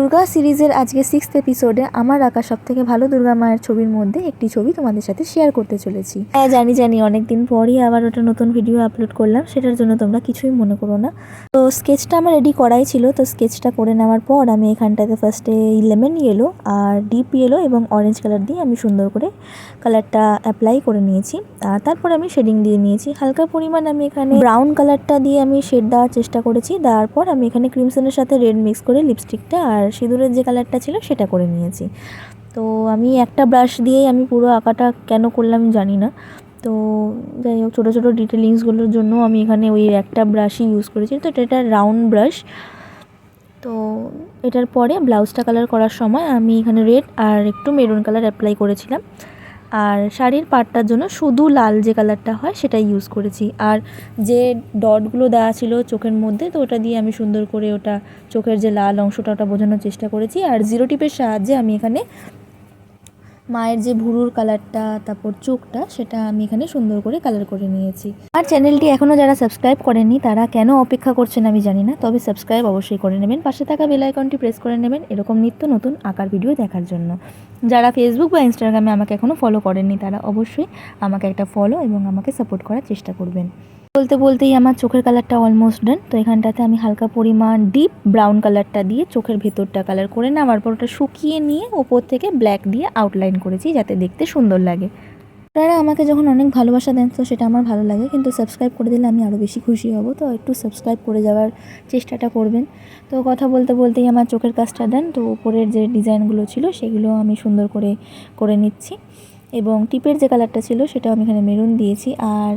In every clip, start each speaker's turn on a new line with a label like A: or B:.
A: দুর্গা সিরিজের আজকে 6th এপিসোডে আমার আঁকা সবথেকে ভালো দুর্গা মায়ের ছবির মধ্যে একটি ছবি তোমাদের সাথে শেয়ার করতে চলেছি। হ্যাঁ জানি অনেক দিন পরই আবার ওটা নতুন ভিডিও আপলোড করলাম, সেটার জন্য তোমরা কিছুই মনে করো না। তো স্কেচটা আমার রেডি করাই ছিল। তো স্কেচটা করে নেওয়ার পর আমি এখানটাতে ফার্স্টে লেমন ইয়েলো আর ডিপ ইয়েলো এবং অরেঞ্জ কালার দিয়ে আমি সুন্দর করে কালারটা অ্যাপ্লাই করে নিয়েছি। আর তারপর আমি শেডিং দিয়ে নিয়েছি হালকা পরিমাণ। আমি এখানে ব্রাউন কালারটা দিয়ে আমি শেড দেওয়ার চেষ্টা করেছি। দেওয়ার পর আমি এখানে ক্রিমসনের সাথে রেড মিক্স করে লিপস্টিকটা আর সিঁদুরের যে কালারটা ছিল সেটা করে নিয়েছি। তো আমি একটা ব্রাশ দিয়েই আমি পুরো আঁকাটা কেন করলাম জানি না। তো যাই হোক, ছোটো ছোটো ডিটেলিংসগুলোর জন্য আমি এখানে ওই একটা ব্রাশই ইউজ করেছি। তো এটা রাউন্ড ব্রাশ। তো এটার পরে ব্লাউজটা কালার করার সময় আমি এখানে রেড আর একটু মেরুন কালার অ্যাপ্লাই করেছিলাম। আর শাড়ির পাড়টার জন্য শুধু লাল যে কালারটা হয় সেটাই ইউজ করেছি। আর যে ডটগুলো দেওয়া ছিল চোখের মধ্যে, তো ওটা দিয়ে আমি সুন্দর করে ওটা চোখের যে লাল অংশটা ওটা বোঝানোর চেষ্টা করেছি। আর জিরো টিপের সাহায্যে আমি এখানে মায়ের যে ভুরুর কালারটা তারপর চোখটা সেটা আমি এখানে সুন্দর করে কালার করে নিয়েছি। আর চ্যানেলটি এখনও যারা সাবস্ক্রাইব করেননি তারা কেন অপেক্ষা করছেন আমি জানি না, তবে সাবস্ক্রাইব অবশ্যই করে নেবেন। পাশে থাকা বেল আইকনটি প্রেস করে নেবেন এরকম নিত্য নতুন আঁকার ভিডিও দেখার জন্য। যারা ফেসবুক বা ইনস্টাগ্রামে আমাকে এখনও ফলো করেননি তারা অবশ্যই আমাকে একটা ফলো এবং আমাকে সাপোর্ট করার চেষ্টা করবেন। বলতেই আমার চোখের কালারটা অলমোস্ট ডান। তো এখানটাতে আমি হালকা পরিমাণ ডিপ ব্রাউন কালারটা দিয়ে চোখের ভেতরটা কালার করে নেওয়ার পর ওটা শুকিয়ে নিয়ে ওপর থেকে ব্ল্যাক দিয়ে আউটলাইন করেছি যাতে দেখতে সুন্দর লাগে। আপনারা আমাকে যখন অনেক ভালোবাসা দেন তো সেটা আমার ভালো লাগে, কিন্তু সাবস্ক্রাইব করে দিলে আমি আরও বেশি খুশি হব। তো একটু সাবস্ক্রাইব করে যাওয়ার চেষ্টাটা করবেন। তো কথা বলতেই আমার চোখের কাজটা দেন। তো উপরের যে ডিজাইনগুলো ছিল সেগুলো আমি সুন্দর করে নিচ্ছি এবং টিপের যে কালারটা ছিল সেটা আমি এখানে মেরুন দিয়েছি আর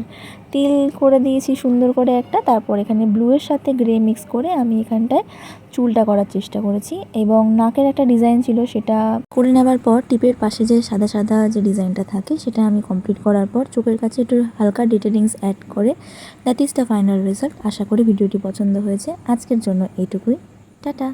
A: টিল করে দিয়েছি সুন্দর করে একটা। তারপর এখানে ব্লুয়ের সাথে গ্রে মিক্স করে আমি এখানটায় চুলটা করার চেষ্টা করেছি এবং নাকের একটা ডিজাইন ছিল সেটা করে নেওয়ার পর টিপের পাশে যে সাদা সাদা যে ডিজাইনটা থাকে সেটা আমি কমপ্লিট করার পর চোখের কাছে একটু হালকা ডিটেলিংস অ্যাড করে that is the final result. আশা করি ভিডিওটি পছন্দ হয়েছে। আজকের জন্য এইটুকুই, টাটা।